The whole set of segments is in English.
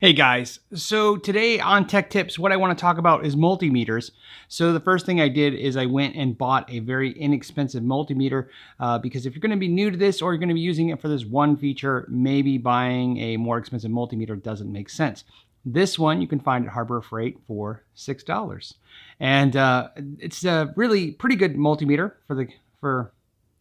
Hey guys, so today on Tech Tips, what I want to talk about is multimeters. So the first thing I did is I went and bought a very inexpensive multimeter because if you're going to be new to this or you're going to be using it for this one feature, maybe buying a more expensive multimeter doesn't make sense. This one you can find at Harbor Freight for $6. And it's a really pretty good multimeter for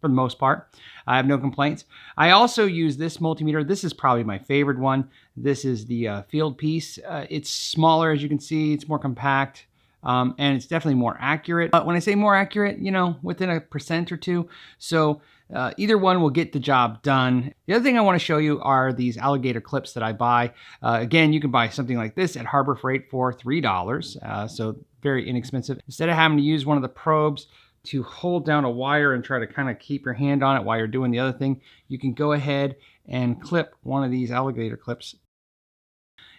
the most part. I have no complaints. I also use this multimeter. This is probably my favorite one. This is the Fieldpiece. It's smaller, as you can see. It's more compact, and it's definitely more accurate. But when I say more accurate, you know, within a percent or two. So either one will get the job done. The other thing I want to show you are these alligator clips that I buy. Again, you can buy something like this at Harbor Freight for $3, so very inexpensive. Instead of having to use one of the probes to hold down a wire and try to kind of keep your hand on it while you're doing the other thing, you can go ahead and clip one of these alligator clips.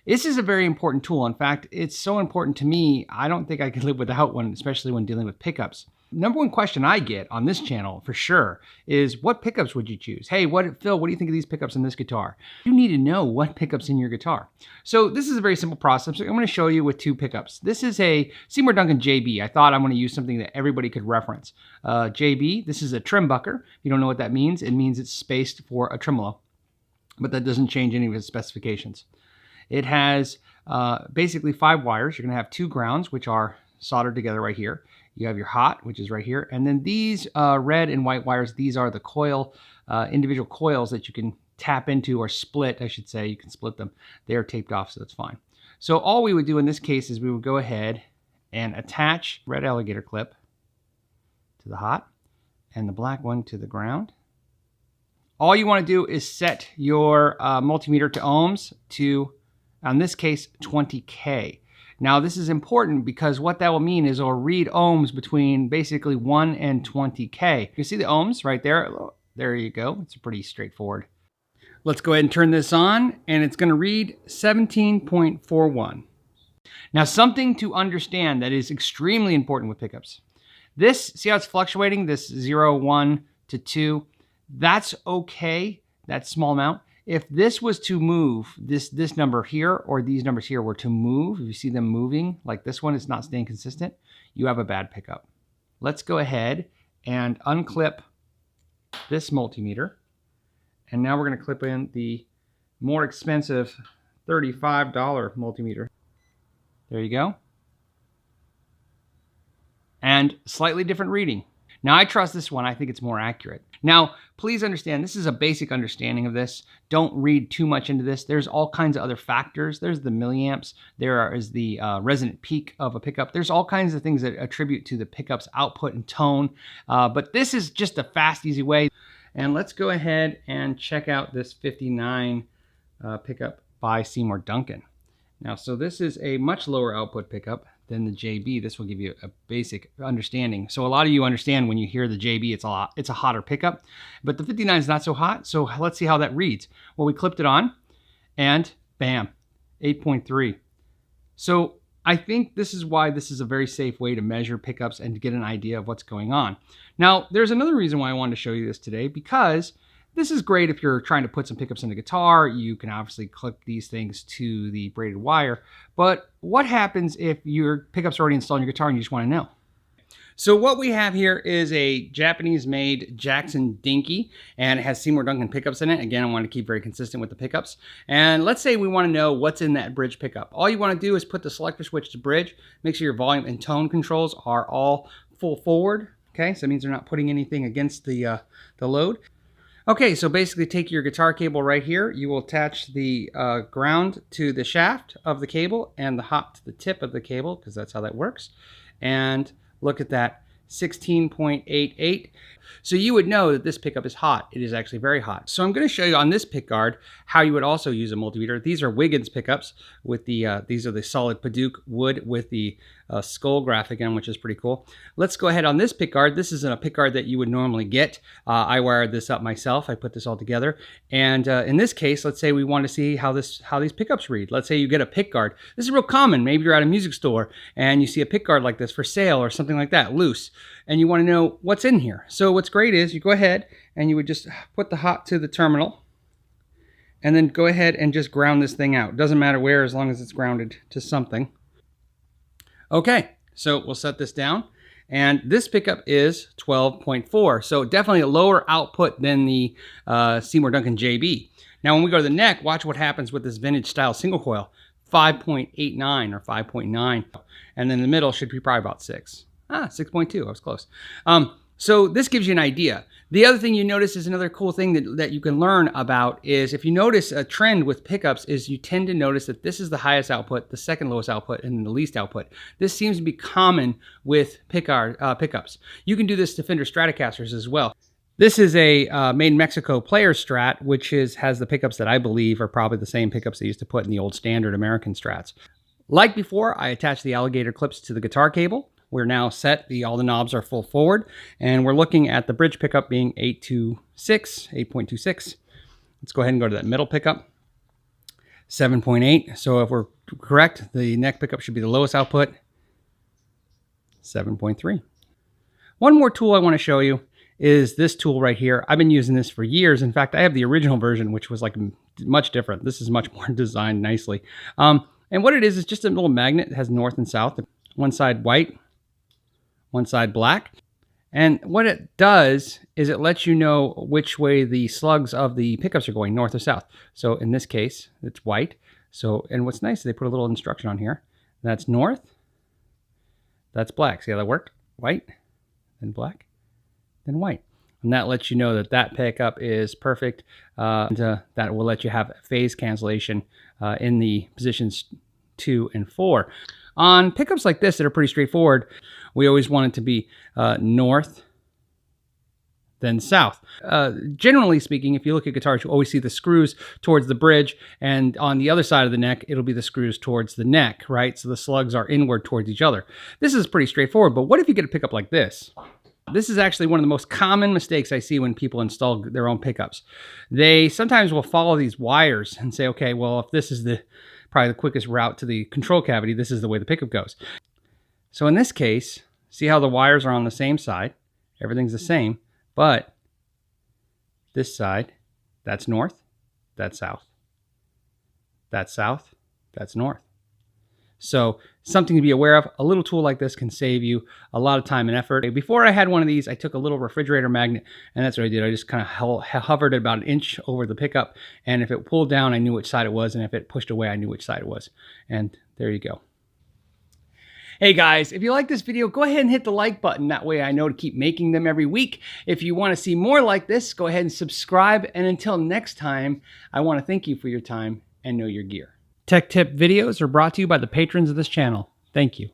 This is a very important tool. In fact, it's so important to me, I don't think I could live without one, especially when dealing with pickups. Number one question I get on this channel for sure is, what pickups would you choose? Hey, Phil, what do you think of these pickups in this guitar? You need to know what pickups in your guitar. So this is a very simple process. I'm going to show you with two pickups. This is a Seymour Duncan JB. I thought I'm going to use something that everybody could reference. JB, this is a trimbucker. If you don't know what that means, it means it's spaced for a tremolo, but that doesn't change any of its specifications. It has basically 5 wires. You're going to have 2 grounds, which are soldered together right here. You have your hot, which is right here. And then these red and white wires, these are the coil, individual coils that you can tap into or split, I should say. You can split them. They are taped off, so that's fine. So all we would do in this case is we would go ahead and attach red alligator clip to the hot and the black one to the ground. All you want to do is set your multimeter to ohms to, in this case, 20K. Now this is important because what that will mean is it'll read ohms between basically 1 and 20K. You can see the ohms right there. There you go. It's pretty straightforward. Let's go ahead and turn this on, and it's going to read 17.41. Now something to understand that is extremely important with pickups. This, see how it's fluctuating, this 0, 1 to 2? That's okay, that small amount. If this was to move, this number here or these numbers here were to move, if you see them moving, like this one is not staying consistent, you have a bad pickup. Let's go ahead and unclip this multimeter. And now we're going to clip in the more expensive $35 multimeter. There you go. And slightly different reading. Now I trust this one, I think it's more accurate. Now, please understand, this is a basic understanding of this. Don't read too much into this. There's all kinds of other factors. There's the milliamps. There is the resonant peak of a pickup. There's all kinds of things that attribute to the pickup's output and tone. But this is just a fast, easy way. And let's go ahead and check out this 59 pickup by Seymour Duncan. Now, so this is a much lower output pickup than the JB. This will give you a basic understanding. So a lot of you understand when you hear the JB, it's a hotter pickup, but the 59 is not so hot. So let's see how that reads. Well, we clipped it on and bam, 8.3. So I think this is why this is a very safe way to measure pickups and to get an idea of what's going on. Now, there's another reason why I wanted to show you this today, because this is great if you're trying to put some pickups in the guitar. You can obviously clip these things to the braided wire. But what happens if your pickup's already installed in your guitar and you just want to know? So what we have here is a Japanese-made Jackson Dinky, and it has Seymour Duncan pickups in it. Again, I want to keep very consistent with the pickups. And let's say we want to know what's in that bridge pickup. All you want to do is put the selector switch to bridge. Make sure your volume and tone controls are all full forward. Okay, so that means they're not putting anything against the load. Okay, so basically take your guitar cable right here. You will attach the ground to the shaft of the cable and the hot to the tip of the cable, because that's how that works. And look at that, 16.88. So you would know that this pickup is hot. It is actually very hot. So I'm going to show you on this pickguard how you would also use a multimeter. These are Wiggins pickups with the, these are the solid Paduke wood with the skull graphic in, which is pretty cool. Let's go ahead on this pickguard. This isn't a pickguard that you would normally get. I wired this up myself. I put this all together. And in this case, let's say we want to see how these pickups read. Let's say you get a pickguard. This is real common. Maybe you're at a music store and you see a pickguard like this for sale or something like that, loose, and you want to know what's in here. So what's great is you go ahead and you would just put the hot to the terminal, and then go ahead and just ground this thing out. Doesn't matter where, as long as it's grounded to something. Okay, so we'll set this down. And this pickup is 12.4, so definitely a lower output than the Seymour Duncan JB. Now when we go to the neck, watch what happens with this vintage style single coil. 5.89 or 5.9. And then in the middle should be probably about 6. 6.2, I was close. So this gives you an idea. The other thing you notice is another cool thing that you can learn about is if you notice a trend with pickups is you tend to notice that this is the highest output, the second lowest output, and the least output. This seems to be common with pickups. You can do this to Fender Stratocasters as well. This is a made in Mexico player Strat, which has the pickups that I believe are probably the same pickups they used to put in the old standard American Strats. Like before, I attached the alligator clips to the guitar cable. We're now set, all the knobs are full forward, and we're looking at the bridge pickup being 8.26. Let's go ahead and go to that middle pickup, 7.8. So if we're correct, the neck pickup should be the lowest output, 7.3. One more tool I want to show you is this tool right here. I've been using this for years. In fact, I have the original version, which was like much different. This is much more designed nicely. And what it is just a little magnet. It has north and south, one side white, one side black. And what it does is it lets you know which way the slugs of the pickups are going, north or south. So in this case, it's white. So, and what's nice is they put a little instruction on here. That's north, that's black. See how that worked? White, then black, then white. And that lets you know that that pickup is perfect. That will let you have phase cancellation in the positions 2 and 4. On pickups like this that are pretty straightforward, we always want it to be north, then south. Generally speaking, if you look at guitars, you always see the screws towards the bridge, and on the other side of the neck, it'll be the screws towards the neck, right? So the slugs are inward towards each other. This is pretty straightforward, but what if you get a pickup like this? This is actually one of the most common mistakes I see when people install their own pickups. They sometimes will follow these wires and say, okay, well, if this is probably the quickest route to the control cavity, this is the way the pickup goes. So in this case, see how the wires are on the same side? Everything's the same, but this side, that's north, that's south. That's south, that's north. So something to be aware of. A little tool like this can save you a lot of time and effort. Before I had one of these, I took a little refrigerator magnet, and that's what I did. I just kind of hovered it about an inch over the pickup, and if it pulled down, I knew which side it was, and if it pushed away, I knew which side it was. And there you go. Hey guys, if you like this video, go ahead and hit the like button. That way I know to keep making them every week. If you want to see more like this, go ahead and subscribe. And until next time, I want to thank you for your time and know your gear. Tech tip videos are brought to you by the patrons of this channel. Thank you.